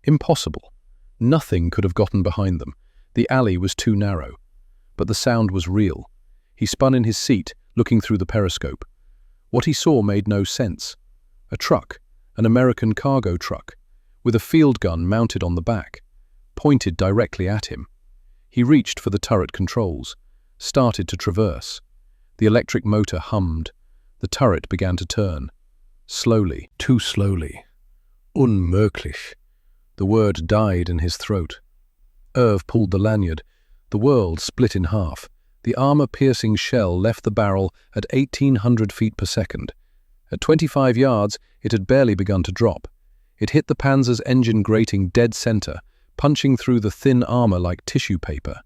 Impossible. Nothing could have gotten behind them. The alley was too narrow. But the sound was real. He spun in his seat, looking through the periscope. What he saw made no sense. A truck, an American cargo truck, with a field gun mounted on the back, pointed directly at him. He reached for the turret controls, started to traverse. The electric motor hummed. The turret began to turn. Slowly, too slowly. Unmöglich. The word died in his throat. Irv pulled the lanyard. The world split in half. The armor-piercing shell left the barrel at 1,800 feet per second. At 25 yards, it had barely begun to drop. It hit the Panzer's engine grating dead center, punching through the thin armor like tissue paper.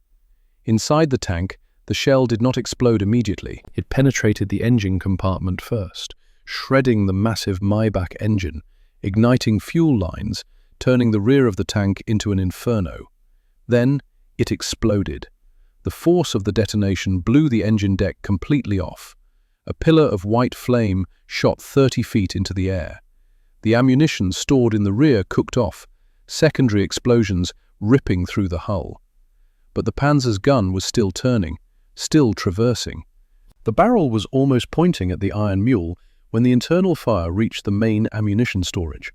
Inside the tank, the shell did not explode immediately. It penetrated the engine compartment first, shredding the massive Maybach engine, igniting fuel lines, turning the rear of the tank into an inferno. Then, it exploded. The force of the detonation blew the engine deck completely off. A pillar of white flame shot 30 feet into the air. The ammunition stored in the rear cooked off, secondary explosions ripping through the hull. But the Panzer's gun was still turning, still traversing. The barrel was almost pointing at the iron mule when the internal fire reached the main ammunition storage.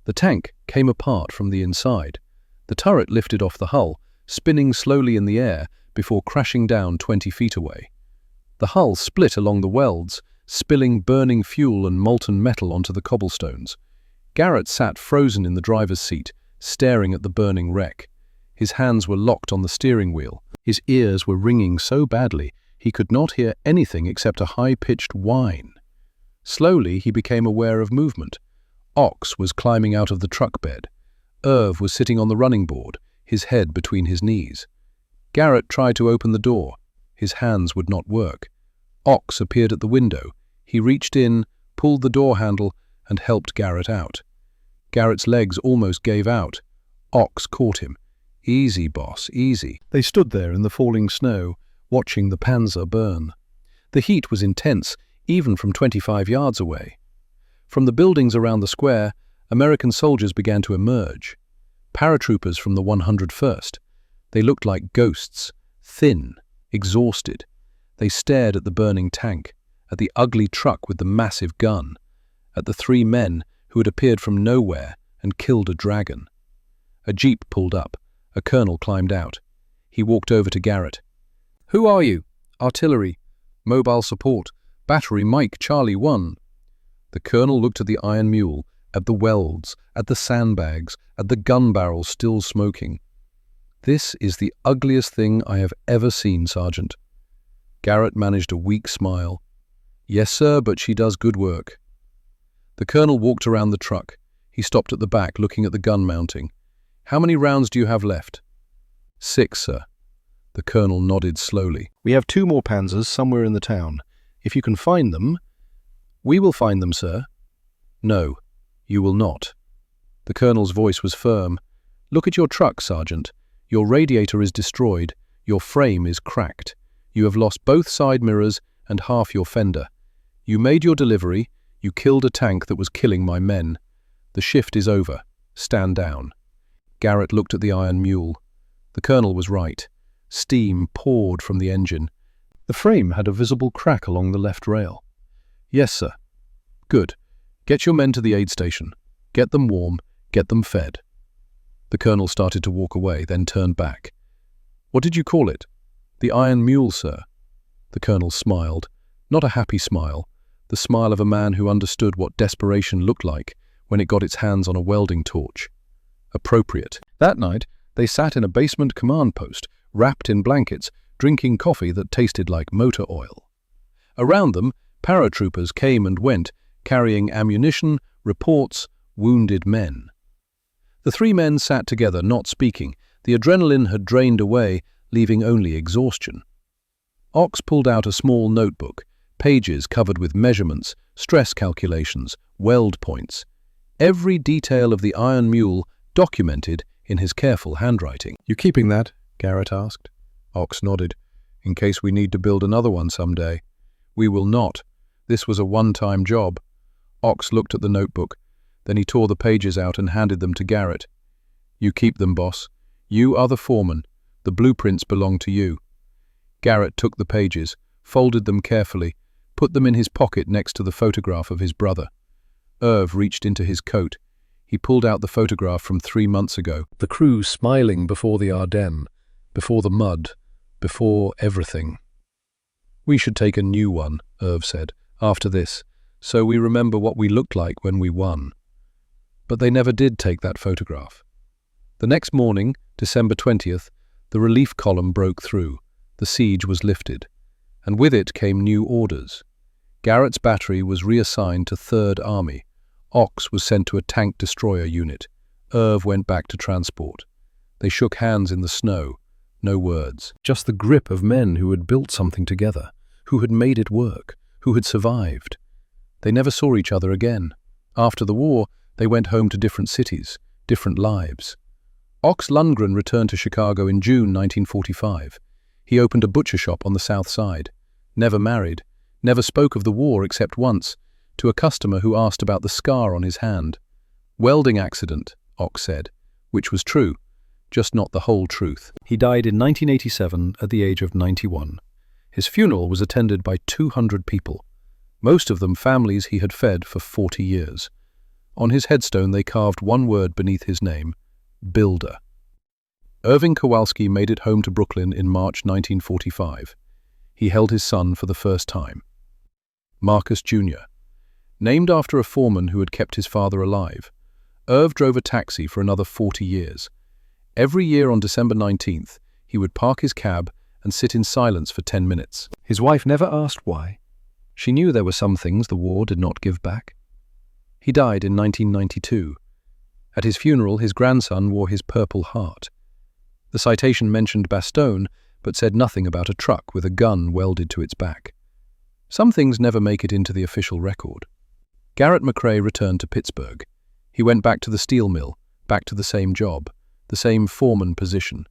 The tank came apart from the inside. The turret lifted off the hull, spinning slowly in the air before crashing down 20 feet away. The hull split along the welds, spilling burning fuel and molten metal onto the cobblestones. Garrett sat frozen in the driver's seat, staring at the burning wreck. His hands were locked on the steering wheel. His ears were ringing so badly he could not hear anything except a high-pitched whine. Slowly he became aware of movement. Ox was climbing out of the truck bed. Irv was sitting on the running board, his head between his knees. Garrett tried to open the door. His hands would not work. Ox appeared at the window. He reached in, pulled the door handle, and helped Garrett out. Garrett's legs almost gave out. Ox caught him. "Easy, boss, easy." They stood there in the falling snow, watching the Panzer burn. The heat was intense, even from 25 yards away. From the buildings around the square, American soldiers began to emerge. Paratroopers from the 101st. They looked like ghosts, thin, exhausted. They stared at the burning tank, at the ugly truck with the massive gun, at the 3 men who had appeared from nowhere and killed a dragon. A jeep pulled up. A colonel climbed out. He walked over to Garrett. "Who are you?" "Artillery. Mobile support. Battery Mike Charlie 1. The colonel looked at the iron mule, at the welds, at the sandbags, at the gun barrel still smoking. "This is the ugliest thing I have ever seen, Sergeant." Garrett managed a weak smile. "Yes, sir, but she does good work." The colonel walked around the truck. He stopped at the back, looking at the gun mounting. "How many rounds do you have left?" 6, sir." The colonel nodded slowly. "We have 2 more Panzers somewhere in the town. If you can find them—" "We will find them, sir." "No, you will not." The colonel's voice was firm. "Look at your truck, Sergeant. Your radiator is destroyed. Your frame is cracked. You have lost both side mirrors and half your fender. You made your delivery. You killed a tank that was killing my men. The shift is over. Stand down." Garrett looked at the iron mule. The colonel was right. Steam poured from the engine. The frame had a visible crack along the left rail. "Yes, sir." "Good. Get your men to the aid station. Get them warm. Get them fed." The colonel started to walk away, then turned back. "What did you call it?" "The iron mule, sir." The colonel smiled. Not a happy smile. The smile of a man who understood what desperation looked like when it got its hands on a welding torch. Appropriate. That night, they sat in a basement command post, wrapped in blankets, drinking coffee that tasted like motor oil. Around them, paratroopers came and went, carrying ammunition, reports, wounded men. The 3 men sat together, not speaking. The adrenaline had drained away, leaving only exhaustion. Ox pulled out a small notebook, pages covered with measurements, stress calculations, weld points. Every detail of the iron mule documented in his careful handwriting. "You keeping that?" Garrett asked. Ox nodded. "In case we need to build another one someday." "We will not. This was a one-time job." Ox looked at the notebook. Then he tore the pages out and handed them to Garrett. "You keep them, boss. You are the foreman. The blueprints belong to you." Garrett took the pages, folded them carefully, put them in his pocket next to the photograph of his brother. Irv reached into his coat. He pulled out the photograph from 3 months ago. The crew smiling before the Ardennes, before the mud, before everything. "We should take a new one," Irv said, "after this, so we remember what we looked like when we won." But they never did take that photograph. The next morning, December 20th, the relief column broke through. The siege was lifted. And with it came new orders. Garrett's battery was reassigned to 3rd Army. Ox was sent to a tank destroyer unit. Irv went back to transport. They shook hands in the snow. No words. Just the grip of men who had built something together, who had made it work, who had survived. They never saw each other again. After the war, they went home to different cities, different lives. Ox Lundgren returned to Chicago in June 1945. He opened a butcher shop on the South Side. Never married, never spoke of the war except once, to a customer who asked about the scar on his hand. "Welding accident," Ox said, which was true, just not the whole truth. He died in 1987 at the age of 91. His funeral was attended by 200 people, most of them families he had fed for 40 years. On his headstone they carved one word beneath his name: Builder. Irving Kowalski made it home to Brooklyn in March 1945. He held his son for the first time. Marcus Jr. Named after a foreman who had kept his father alive, Irv drove a taxi for another 40 years. Every year on December 19th, he would park his cab and sit in silence for 10 minutes. His wife never asked why. She knew there were some things the war did not give back. He died in 1992. At his funeral, his grandson wore his Purple Heart. The citation mentioned Bastogne, but said nothing about a truck with a gun welded to its back. Some things never make it into the official record. Garrett McCrae returned to Pittsburgh. He went back to the steel mill, back to the same job, the same foreman position.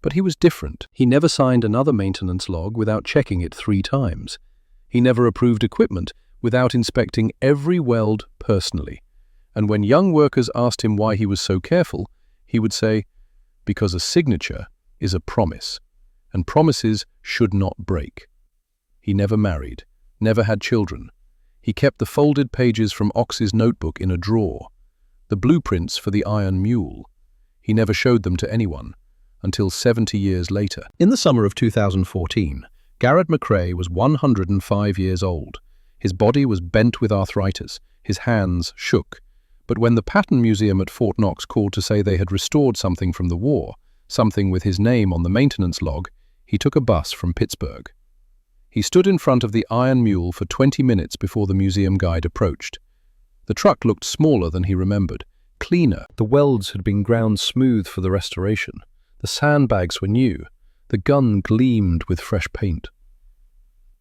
But he was different. He never signed another maintenance log without checking it 3 times. He never approved equipment without inspecting every weld personally. And when young workers asked him why he was so careful, he would say, "Because a signature is a promise, and promises should not break." He never married, never had children. He kept the folded pages from Ox's notebook in a drawer, the blueprints for the iron mule. He never showed them to anyone, until 70 years later. In the summer of 2014, Garrett McCrae was 105 years old. His body was bent with arthritis, his hands shook. But when the Patton Museum at Fort Knox called to say they had restored something from the war, something with his name on the maintenance log, he took a bus from Pittsburgh. He stood in front of the iron mule for 20 minutes before the museum guide approached. The truck looked smaller than he remembered, cleaner. The welds had been ground smooth for the restoration. The sandbags were new. The gun gleamed with fresh paint.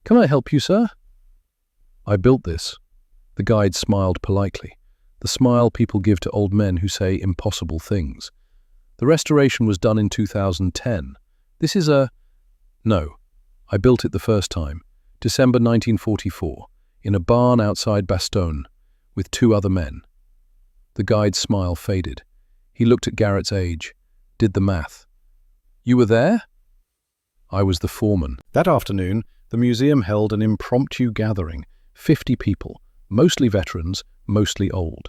"Can I help you, sir?" "I built this." The guide smiled politely, the smile people give to old men who say impossible things. "The restoration was done in 2010. This is a—" "No, I built it the first time, December 1944, in a barn outside Bastogne, with 2 other men." The guide's smile faded. He looked at Garrett's age, did the math. "You were there?" "I was the foreman." That afternoon, the museum held an impromptu gathering, 50 people, mostly veterans, mostly old.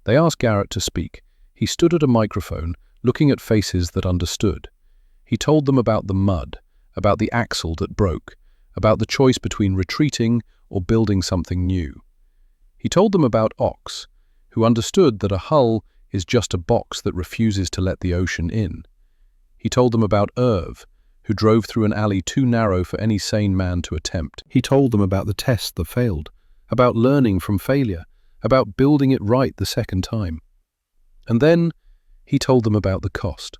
They asked Garrett to speak. He stood at a microphone, looking at faces that understood. He told them about the mud, about the axle that broke, about the choice between retreating or building something new. He told them about Ox, who understood that a hull is just a box that refuses to let the ocean in. He told them about Irv, who drove through an alley too narrow for any sane man to attempt. He told them about the test that failed, about learning from failure, about building it right the second time. And then he told them about the cost.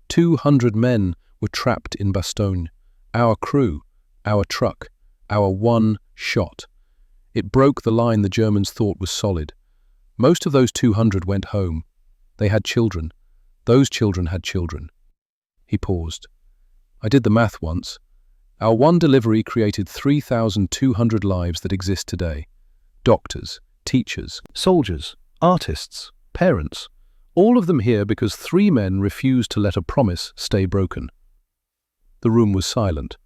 200 men were trapped in Bastogne. Our crew, our truck, our one shot. It broke the line the Germans thought was solid. Most of those 200 went home. They had children. Those children had children. He paused. "I did the math once. Our one delivery created 3,200 lives that exist today. Doctors, teachers, soldiers, artists, parents, all of them here because 3 men refused to let a promise stay broken." The room was silent.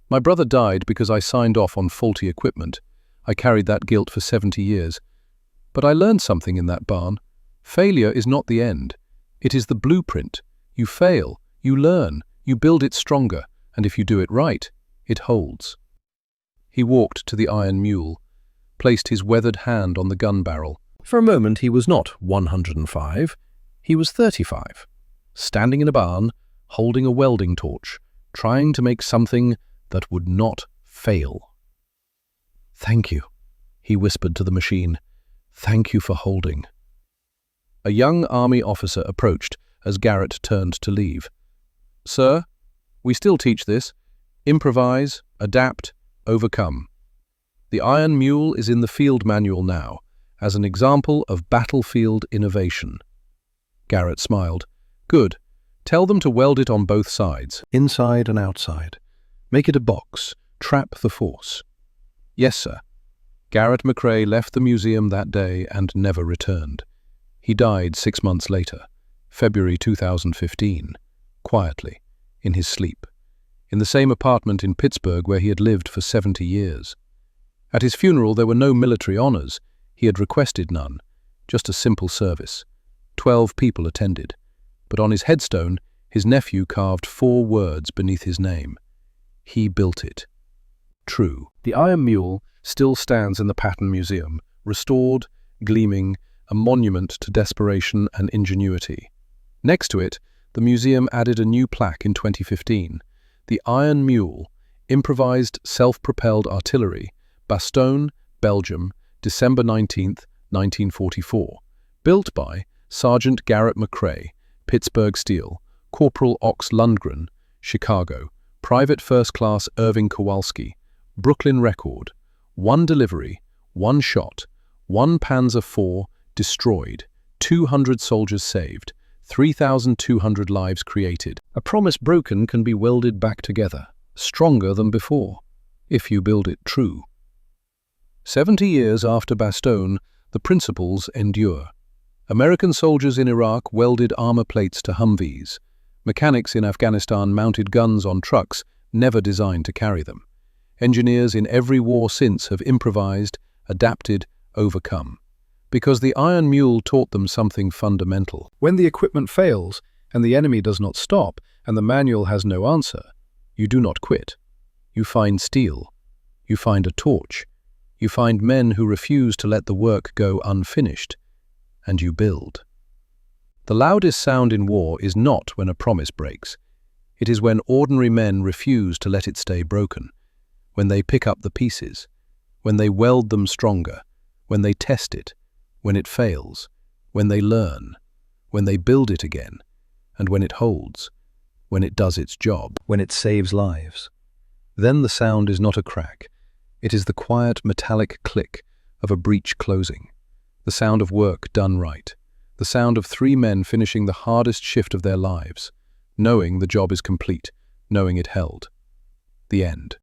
"My brother died because I signed off on faulty equipment. I carried that guilt for 70 years. But I learned something in that barn. Failure is not the end. It is the blueprint. You fail, you learn, you build it stronger, and if you do it right, it holds." He walked to the iron mule, placed his weathered hand on the gun barrel. For a moment he was not 105, he was 35, standing in a barn, holding a welding torch, trying to make something that would not fail. "Thank you," he whispered to the machine. "Thank you for holding." A young army officer approached as Garrett turned to leave. "Sir, we still teach this. Improvise, adapt, overcome. The Iron Mule is in the field manual now, as an example of battlefield innovation." Garrett smiled. "Good. Tell them to weld it on both sides, inside and outside. Make it a box. Trap the force." "Yes, sir." Garrett McCrae left the museum that day and never returned. He died 6 months later, February 2015, quietly, in his sleep, in the same apartment in Pittsburgh where he had lived for 70 years. At his funeral there were no military honors. He had requested none, just a simple service. 12 people attended, but on his headstone his nephew carved 4 words beneath his name. He built it. True. The Iron Mule still stands in the Patton Museum, restored, gleaming, a monument to desperation and ingenuity. Next to it, the museum added a new plaque in 2015, the Iron Mule, improvised self-propelled artillery, Bastogne, Belgium, December 19, 1944, built by Sergeant Garrett McCrae, Pittsburgh Steel, Corporal Ox Lundgren, Chicago, Private First Class Irving Kowalski, Brooklyn Record, 1 delivery, 1 shot, 1 Panzer IV destroyed, 200 soldiers saved, 3,200 lives created. A promise broken can be welded back together, stronger than before, if you build it true. 70 years after Bastogne, the principles endure. American soldiers in Iraq welded armor plates to Humvees. Mechanics in Afghanistan mounted guns on trucks never designed to carry them. Engineers in every war since have improvised, adapted, overcome. Because the Iron Mule taught them something fundamental. When the equipment fails, and the enemy does not stop, and the manual has no answer, you do not quit. You find steel. You find a torch. You find men who refuse to let the work go unfinished. And you build. The loudest sound in war is not when a promise breaks. It is when ordinary men refuse to let it stay broken. When they pick up the pieces. When they weld them stronger. When they test it. When it fails. When they learn. When they build it again. And when it holds. when it does its job, when it saves lives. Then the sound is not a crack. It is the quiet metallic click of a breach closing, the sound of work done right, the sound of 3 men finishing the hardest shift of their lives, knowing the job is complete, knowing it held. The end.